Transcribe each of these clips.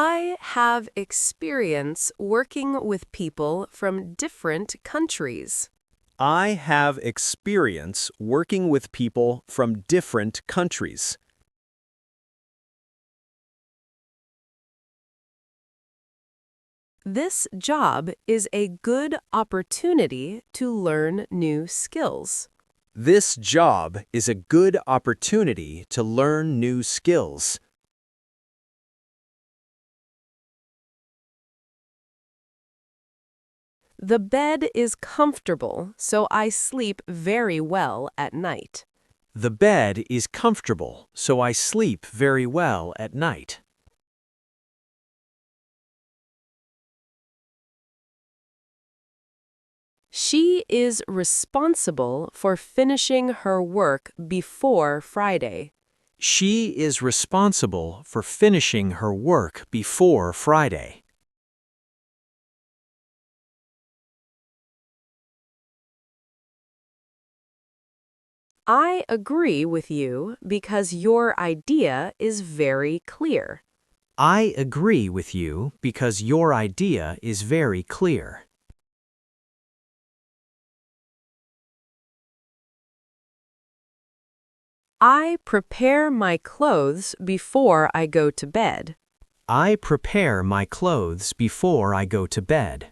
I have experience working with people from different countries. I have experience working with people from different countries. This job is a good opportunity to learn new skills. This job is a good opportunity to learn new skills. The bed is comfortable, so I sleep very well at night. The bed is comfortable, so I sleep very well at night. She is responsible for finishing her work before Friday. She is responsible for finishing her work before Friday. I agree with you because your idea is very clear. I agree with you because your idea is very clear. I prepare my clothes before I go to bed. I prepare my clothes before I go to bed.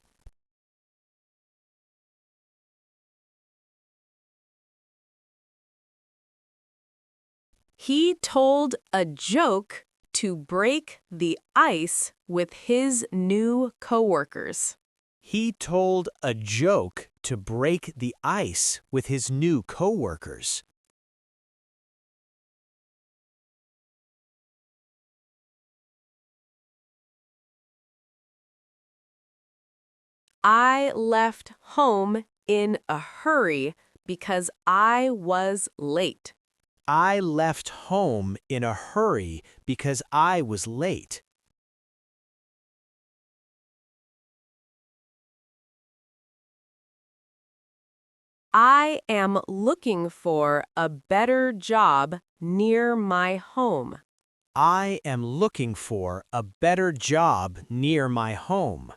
He told a joke to break the ice with his new coworkers. He told a joke to break the ice with his new coworkers. I left home in a hurry because I was late. I left home in a hurry because I was late. I am looking for a better job near my home. I am looking for a better job near my home.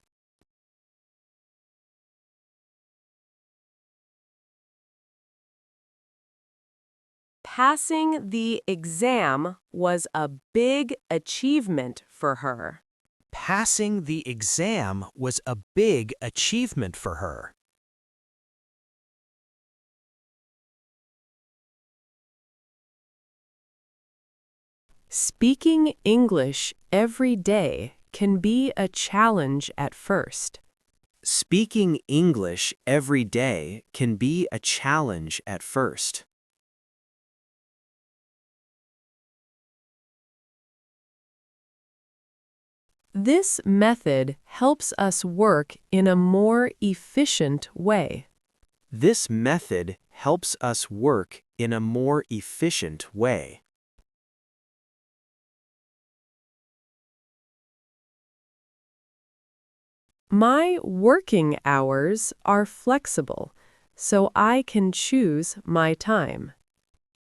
Passing the exam was a big achievement for her. Passing the exam was a big achievement for her. Speaking English every day can be a challenge at first. Speaking English every day can be a challenge at first. This method helps us work in a more efficient way. This method helps us work in a more efficient way. My working hours are flexible, so I can choose my time.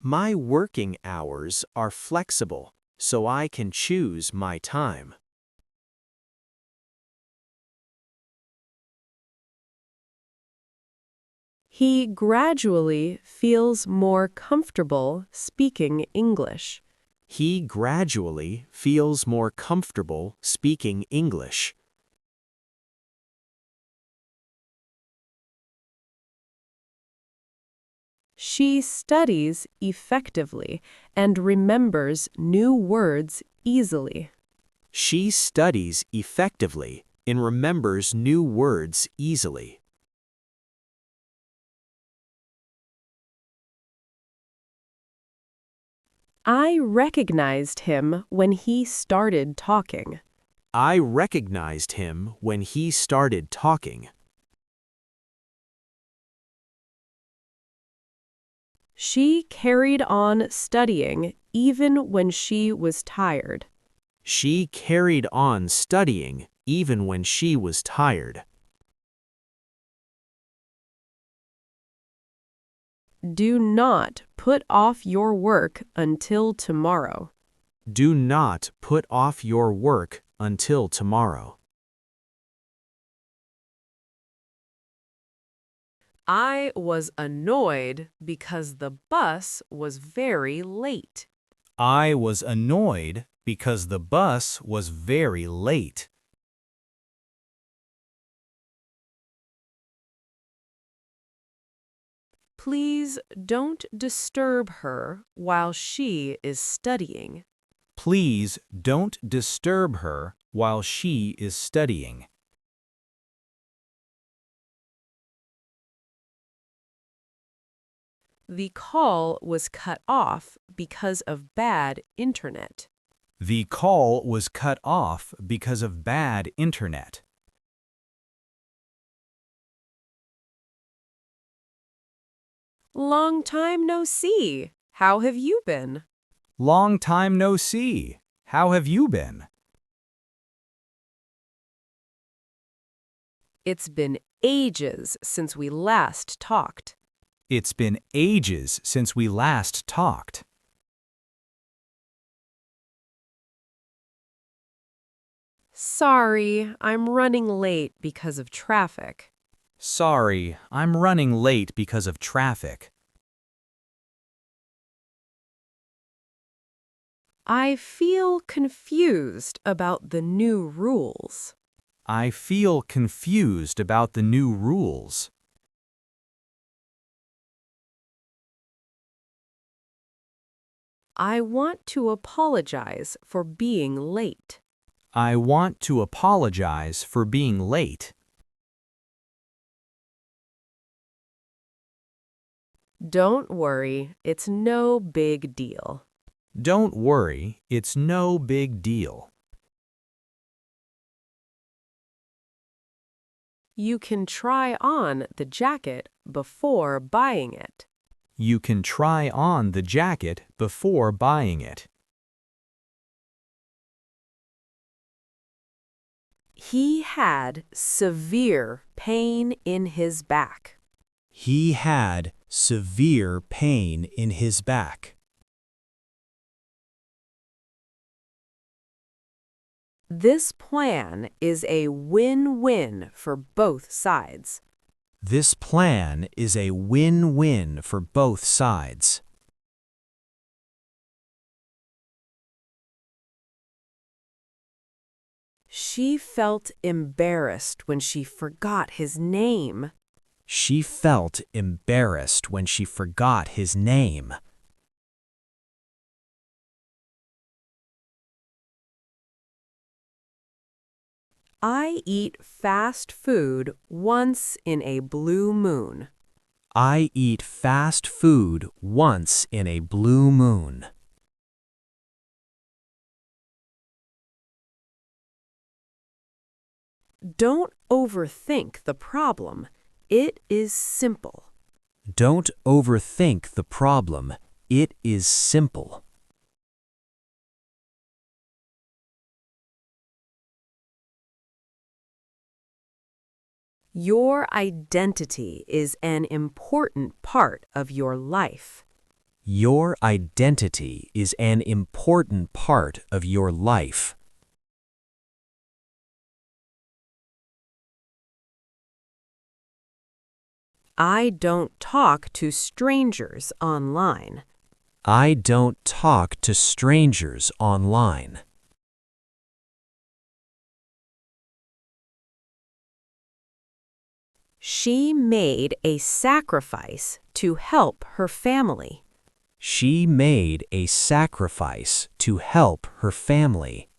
My working hours are flexible, so I can choose my time. He gradually feels more comfortable speaking English. He gradually feels more comfortable speaking English. She studies effectively and remembers new words easily. She studies effectively and remembers new words easily. I recognized him when he started talking. I recognized him when he started talking. She carried on studying even when she was tired. She carried on studying even when she was tired. Do not put off your work until tomorrow. Do not put off your work until tomorrow. I was annoyed because the bus was very late. I was annoyed because the bus was very late. Please don't disturb her while she is studying. Please don't disturb her while she is studying. The call was cut off because of bad internet. The call was cut off because of bad internet. Long time no see. How have you been? Long time no see. How have you been? It's been ages since we last talked. It's been ages since we last talked. Sorry, I'm running late because of traffic. Sorry, I'm running late because of traffic. I feel confused about the new rules. I feel confused about the new rules. I want to apologize for being late. I want to apologize for being late. Don't worry, it's no big deal. Don't worry, it's no big deal. You can try on the jacket before buying it. You can try on the jacket before buying it. He had severe pain in his back. He had severe pain in his back. This plan is a win-win for both sides. This plan is a win-win for both sides. She felt embarrassed when she forgot his name. She felt embarrassed when she forgot his name. I eat fast food once in a blue moon. I eat fast food once in a blue moon. Don't overthink the problem. It is simple. Don't overthink the problem. It is simple. Your identity is an important part of your life. Your identity is an important part of your life. I don't talk to strangers online. I don't talk to strangers online. She made a sacrifice to help her family. She made a sacrifice to help her family.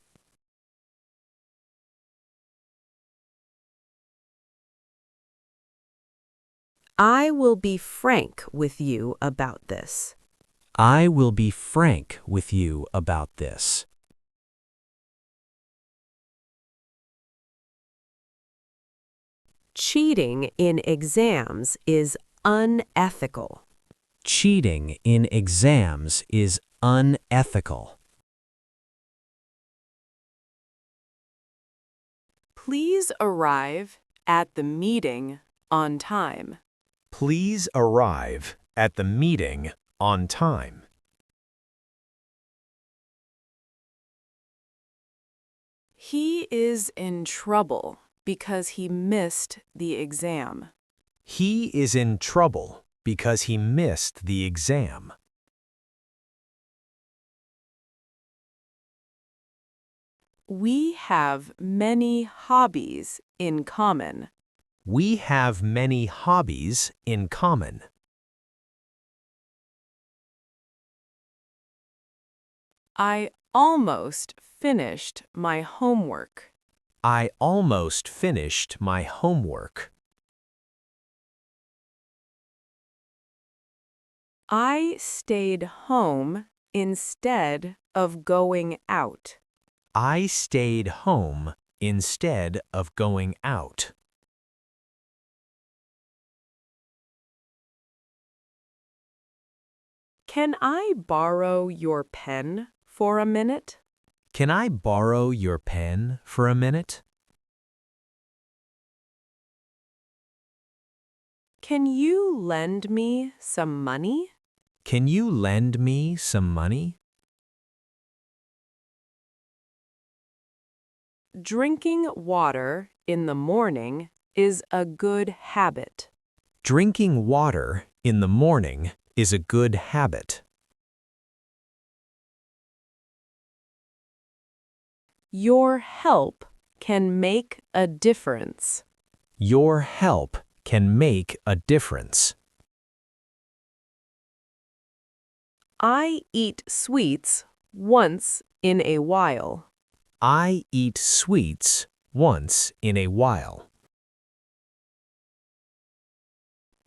I will be frank with you about this. I will be frank with you about this. Cheating in exams is unethical. Cheating in exams is unethical. Please arrive at the meeting on time. Please arrive at the meeting on time. He is in trouble because he missed the exam. He is in trouble because he missed the exam. We have many hobbies in common. We have many hobbies in common. I almost finished my homework. I almost finished my homework. I stayed home instead of going out. I stayed home instead of going out. Can I borrow your pen for a minute? Can I borrow your pen for a minute? Can you lend me some money? Can you lend me some money? Drinking water in the morning is a good habit. Drinking water in the morning is a good habit. Your help can make a difference. Your help can make a difference. I eat sweets once in a while. I eat sweets once in a while.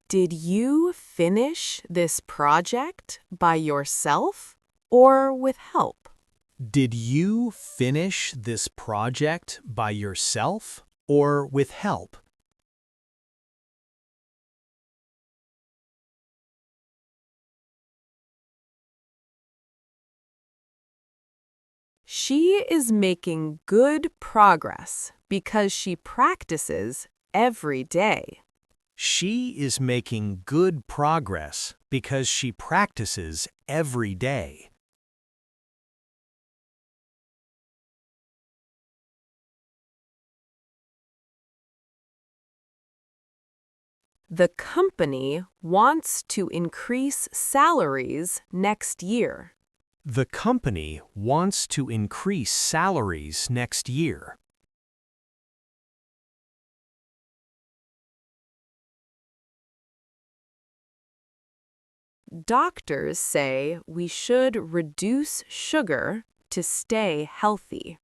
Did you finish this project by yourself or with help? Did you finish this project by yourself or with help? She is making good progress because she practices every day. She is making good progress because she practices every day. The company wants to increase salaries next year. The company wants to increase salaries next year. Doctors say we should reduce sugar to stay healthy.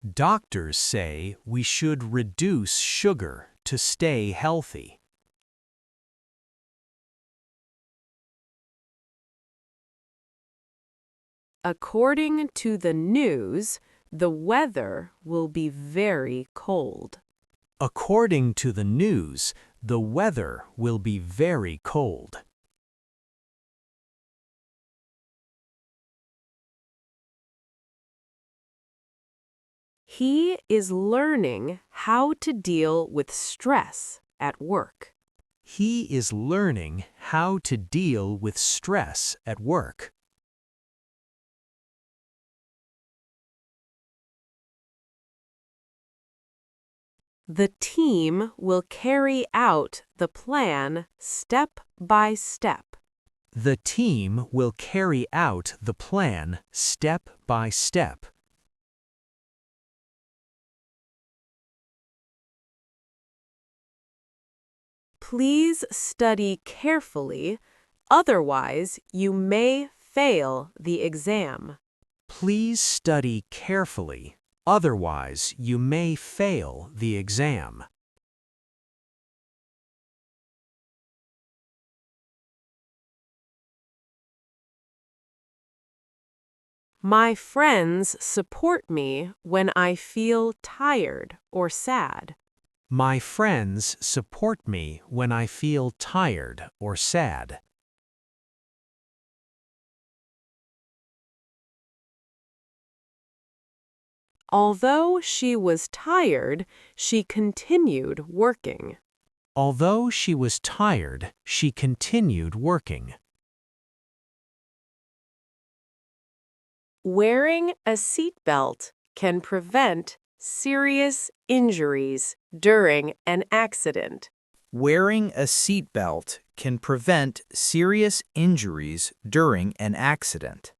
Doctors say we should reduce sugar to stay healthy. According to the news, the weather will be very cold. According to the news, the weather will be very cold. He is learning how to deal with stress at work. He is learning how to deal with stress at work. The team will carry out the plan step by step. The team will carry out the plan step by step. Please study carefully, otherwise you may fail the exam. Please study carefully, otherwise you may fail the exam. My friends support me when I feel tired or sad. My friends support me when I feel tired or sad. Although she was tired, she continued working. Although she was tired, she continued working. Wearing a seatbelt can prevent serious injuries during an accident. Wearing a seatbelt can prevent serious injuries during an accident.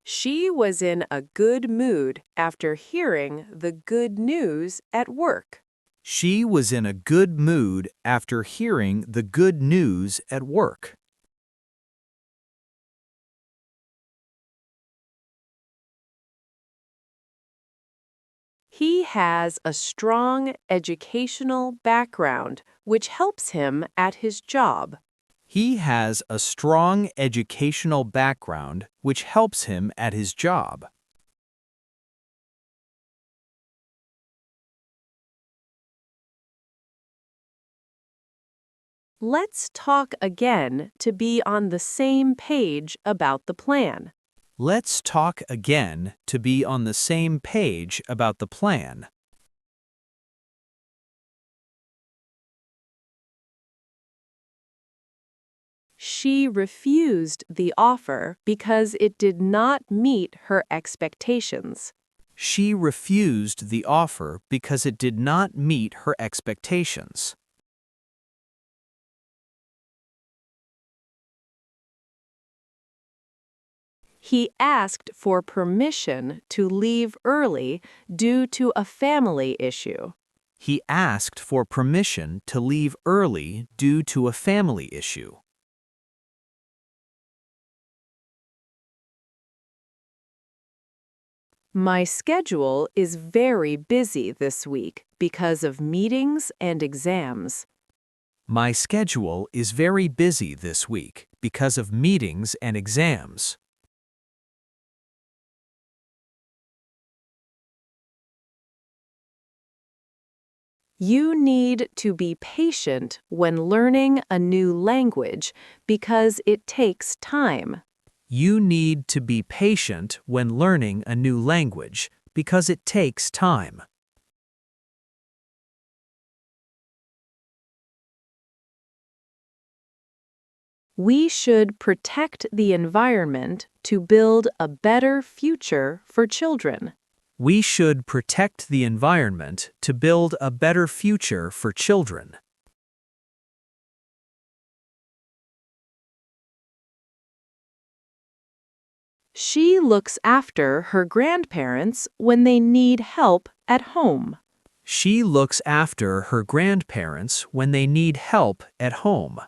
She was in a good mood after hearing the good news at work. She was in a good mood after hearing the good news at work. He has a strong educational background, which helps him at his job. He has a strong educational background which helps him at his job. Let's talk again to be on the same page about the plan. Let's talk again to be on the same page about the plan. She refused the offer because it did not meet her expectations. She refused the offer because it did not meet her expectations. He asked for permission to leave early due to a family issue. He asked for permission to leave early due to a family issue. My schedule is very busy this week because of meetings and exams. My schedule is very busy this week because of meetings and exams. You need to be patient when learning a new language because it takes time. You need to be patient when learning a new language because it takes time. We should protect the environment to build a better future for children. We should protect the environment to build a better future for children. She looks after her grandparents when they need help at home. She looks after her grandparents when they need help at home.